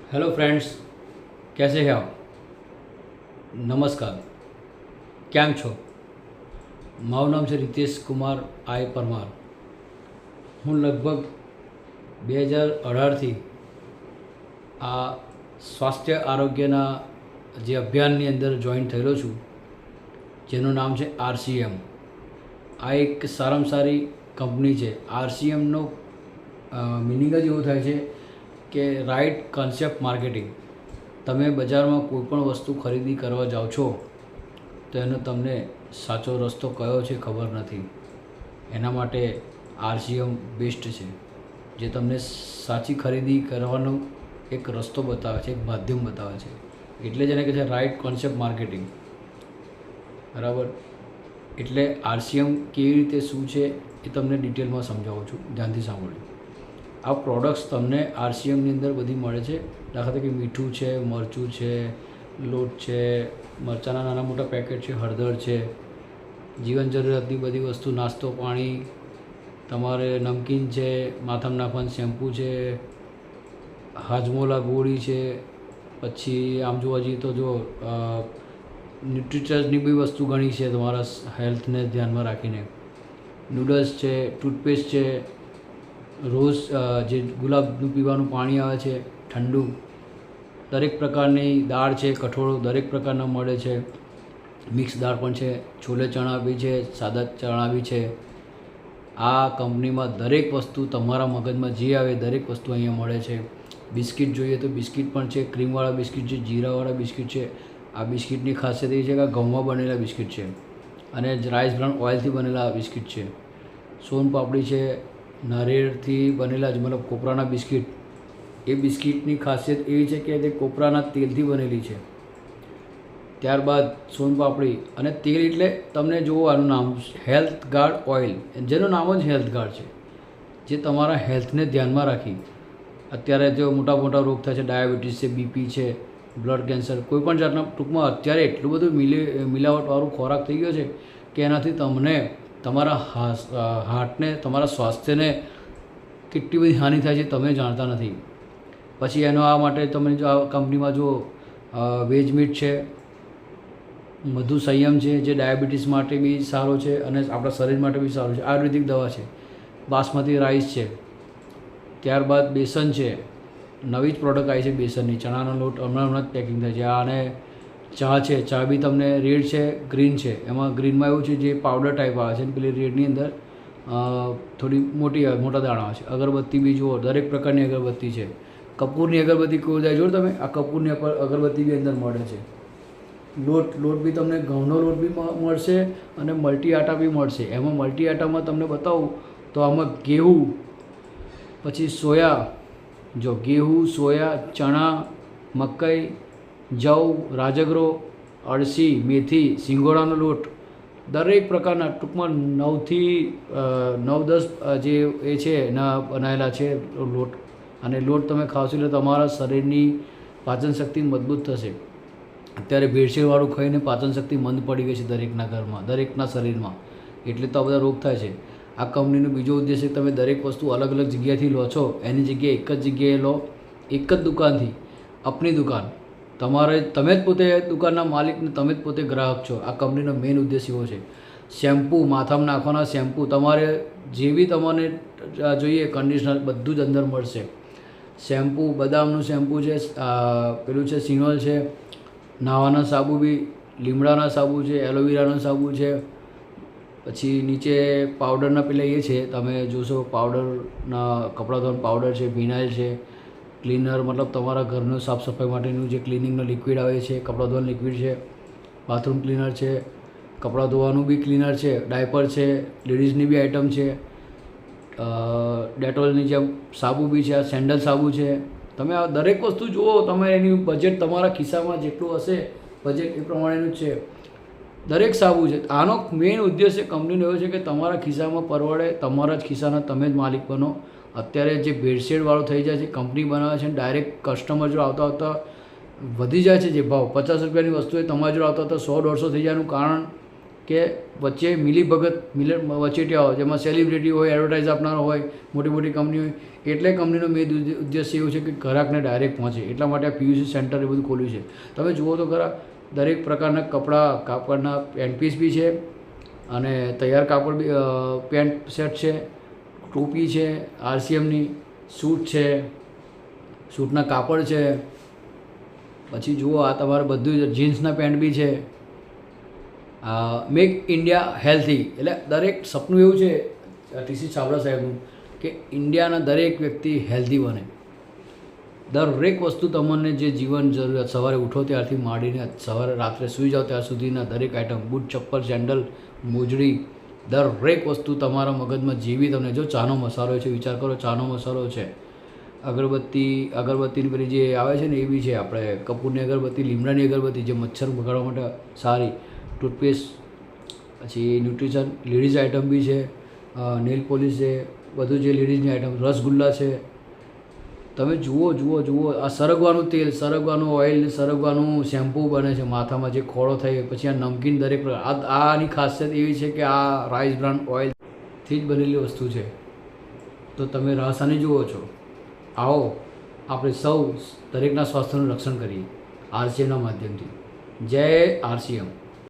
Hello friends, कैसे हैं आप? नमस्कार, કેમ છો? મારું નામ છે રીતેશ કુમાર આઈ પરમાર. હું લગભગ 2018થી આ સ્વાસ્થ્ય આરોગ્યના જે અભિયાનની અંદર જોઈન થયેલો છું, જેનું નામ છે RCM. આ એક સારામાં સારી કંપની છે. RCMનો મિનિંગ જ એવું થાય છે કે રાઇટ કન્સેપ્ટ માર્કેટિંગ. તમે બજારમાં કોઈ પણ વસ્તુ ખરીદી કરવા જાઓ છો તો એનો તમને સાચો રસ્તો કયો છે ખબર નથી. એના માટે RCM બેસ્ટ છે, જે તમને સાચી ખરીદી કરવાનો એક રસ્તો બતાવે છે, એક માધ્યમ બતાવે છે. એટલે જ એને કહે છે રાઇટ કોન્સેપ્ટ માર્કેટિંગ. બરાબર? એટલે RCM કેવી રીતે શું છે એ તમને ડિટેલમાં સમજાવું છું, ધ્યાનથી સાંભળજો. આ પ્રોડક્ટ્સ તમને RCMની અંદર બધી મળે છે. દાખલા તરીકે મીઠું છે, મરચું છે, લોટ છે, મરચાંના નાના મોટા પેકેટ છે, હળદર છે, જીવન જરૂરિયાતની બધી વસ્તુ, નાસ્તો પાણી, તમારે નમકીન છે, માથામાં નાખવાનું શેમ્પૂ છે, હાજમોલા ગોળી છે, પછી આમ જોવા જઈએ તો જો ન્યુટ્રિચર્સની બી વસ્તુ ઘણી છે તમારા હેલ્થને ધ્યાનમાં રાખીને. નૂડલ્સ છે, ટૂથપેસ્ટ છે, રોઝ જે ગુલાબનું પીવાનું પાણી આવે છે ઠંડુ, દરેક પ્રકારની દાળ છે, કઠોળો દરેક પ્રકારના મળે છે. મિક્સ દાળ પણ છે, છોલે ચણા બી છે, સાદા ચણા બી છે. આ કંપનીમાં દરેક વસ્તુ તમારા મગજમાં જે આવે દરેક વસ્તુ અહીંયા મળે છે. બિસ્કિટ જોઈએ તો બિસ્કિટ પણ છે, ક્રીમવાળા બિસ્કિટ છે, જીરાવાળા બિસ્કિટ છે. આ બિસ્કિટની ખાસિયત એ છે કે ઘઉંમાં બનેલા બિસ્કિટ છે અને રાઈસ બ્રાઉન ઓઇલથી બનેલા બિસ્કિટ છે. સોન પાપડી છે, નારિયેળથી બનેલા જ મતલબ કોપરાના બિસ્કિટ. એ બિસ્કિટની ખાસિયત એવી છે કે તે કોપરાના તેલથી બનેલી છે. ત્યારબાદ સોનપાપડી અને તેલ એટલે તમને જુઓ આનું નામ હેલ્થ ગાર્ડ ઓઇલ, જેનું નામ જ હેલ્થ ગાર્ડ છે, જે તમારા હેલ્થને ધ્યાનમાં રાખી. અત્યારે જો મોટા મોટા રોગ થાય છે, ડાયાબિટીસ છે, બીપી છે, બ્લડ કેન્સર, કોઈપણ જાતના, ટૂંકમાં અત્યારે એટલું બધું મિલાવટવાળું ખોરાક થઈ ગયો છે કે એનાથી તમને તમારા હાર્ટને, તમારા સ્વાસ્થ્યને કેટલી બધી હાનિ થાય છે તમે જાણતા નથી. પછી એનો આ માટે તમે જો આ કંપનીમાં જો વેજ મીટ છે, મધુ સંયમ છે, જે ડાયાબિટીસ માટે બી સારો છે અને આપણા શરીર માટે બી સારું છે. આયુર્વેદિક દવા છે, બાસમતી રાઈસ છે. ત્યારબાદ બેસન છે, નવી જ પ્રોડક્ટ આવી છે બેસનની, ચણાનો લોટ હમણાં જ પેકિંગ થાય છે. અને ચા છે, ચા બી તમને રેડ છે, ગ્રીન છે. એમાં ગ્રીનમાં એવું છે જે પાવડર ટાઈપ આવે છે અને પેલી રેડની અંદર થોડી મોટા દાણા આવે છે. અગરબત્તી બી જુઓ, દરેક પ્રકારની અગરબત્તી છે. કપૂરની અગરબત્તી કોઈ જાય જો તમે, આ કપૂરની અગરબત્તી બી અંદર મળે છે. લોટ બી તમને ઘઉંનો લોટ બી મળશે અને મલ્ટી આટા બી મળશે. એમાં મલ્ટી આટામાં તમને બતાવું તો આમાં ઘેવું, પછી સોયા, જો ઘેવું, સોયા, ચણા, મકાઈ, જવ, રાજગરો, અળસી, મેથી, સિંગોડાનો લોટ, દરેક પ્રકારના, ટૂંકમાં 9-10 જે એ છે એના બનાવેલા છે લોટ. અને લોટ તમે ખાવશો એટલે તમારા શરીરની પાચન શક્તિ મજબૂત થશે. અત્યારે ભેળસેળવાળું ખાઈને પાચન શક્તિ મંદ પડી ગઈ છે દરેકના ઘરમાં, દરેકના શરીરમાં. એટલે તો આ બધા રોગ થાય છે. આ કંપનીનો બીજો ઉદ્દેશ્ય તમે દરેક વસ્તુ અલગ અલગ જગ્યાએથી લો છો, એની જગ્યાએ એક જ જગ્યાએ લો, એક જ દુકાનથી, આપની દુકાન. તમે જ પોતે દુકાનના માલિક ને તમે જ પોતે ગ્રાહક છો. આ કંપનીનો મેઇન ઉદ્દેશ એવો છે. શેમ્પૂ, માથામાં નાખવાના શેમ્પૂ, તમારે જે બી તમને જોઈએ, કન્ડિશનર, બધું જ અંદર મળશે. શેમ્પૂ, બદામનું શેમ્પૂ છે, પેલું છે સિનોલ છે, નાહવાના સાબુ બી, લીમડાના સાબુ છે, એલોવેરાનો સાબુ છે. પછી નીચે પાવડરના પેલા એ છે, તમે જોશો પાવડરના, કપડાં ધોવાનો પાવડર છે, વિનાઇલ છે, ક્લીનર મતલબ તમારા ઘરનું સાફ સફાઈ માટેનું જે ક્લિનિંગનો લિક્વિડ આવે છે, કપડાં ધોવાનું લિક્વિડ છે, બાથરૂમ ક્લીનર છે, કપડાં ધોવાનું બી ક્લીનર છે, ડાયપર છે, લેડીઝની બી આઇટમ છે, ડેટોલની જેમ સાબુ બી છે, સેન્ડલ સાબુ છે. તમે આ દરેક વસ્તુ જુઓ, તમે એની બજેટ તમારા ખિસ્સામાં જેટલું હશે બજેટ એ પ્રમાણેનું જ છે. દરેક સાબુ છે. આનો મેઇન ઉદ્દેશ્ય કંપનીનો એવો છે કે તમારા ખિસ્સામાં પરવડે, તમારા જ ખિસ્સાના તમે જ માલિક બનો. અત્યારે જે ભેળસેળવાળું થઈ જાય છે, કંપની બનાવે છે, ડાયરેક્ટ કસ્ટમર જો આવતા વધી જાય છે જે ભાવ, 50 રૂપિયાની વસ્તુ એ તમારા જોડે આવતા 100-150 થઈ જવાનું કારણ કે વચ્ચે મિલીભગત વચેટિયા હોય, જેમાં સેલિબ્રિટી હોય, એડવર્ટાઇઝ આપનારો હોય, મોટી મોટી કંપની હોય, એટલે કંપનીનો મેન ઉદ્દેશ્ય એવું છે કે ગ્રાહકને ડાયરેક્ટ પહોંચે. એટલા માટે આ પીયુસી સેન્ટર એ બધું ખોલ્યું છે. તમે જુઓ તો ખરા, દરેક પ્રકારના કાપડના પેન્ટ પીસ બી છે, અને તૈયાર કાપડ બી પેન્ટ સેટ છે, ટોપી છે, RCMની સૂટ છે, સૂટના કાપડ છે. પછી જુઓ આ તમારે બધું જ જીન્સના પેન્ટ બી છે. મેક ઇન્ડિયા હેલ્થી, એટલે દરેક સપનું એવું છે TC છાબડા સાહેબનું કે ઇન્ડિયાના દરેક વ્યક્તિ હેલ્ધી બને. દરેક વસ્તુ તમને જે જીવન જરૂરિયાત, સવારે ઉઠો ત્યારથી માંડીને સવારે રાત્રે સૂઈ જાઓ ત્યાં સુધીના દરેક આઈટમ, બૂટ, ચપ્પલ, સેન્ડલ, મોજડી, દરેક વસ્તુ તમારા મગજમાં જેવી તમને, જો ચાનો મસાલો છે, વિચાર કરો ચાનો મસાલો છે, અગરબત્તીની પેલી જે આવે છે ને એ બી છે, આપણે કપૂરની અગરબત્તી, લીમડાની અગરબત્તી જે મચ્છર ભગાડવા માટે સારી, ટૂથપેસ્ટ, પછી ન્યુટ્રિશન, લેડીઝ આઇટમ બી છે, નેલ પોલિશ છે, બધું જે લેડીઝની આઇટમ, રસગુલ્લા છે. તમે જુઓ આ સરગવાનું તેલ, સરગવાનું ઓઇલ, સરગવાનું શેમ્પૂ બને છે માથામાં, જે ખોળો થાય. પછી આ નમકીન દરેક આની ખાસિયત એવી છે કે આ રાઈસ બ્રાન્ડ ઓઇલથી જ બનેલી વસ્તુ છે. તો તમે રાસાની જુઓ છો. આવો આપણે સૌ દરેકના સ્વાસ્થ્યનું રક્ષણ કરીએ RCMના માધ્યમથી. જય RCM.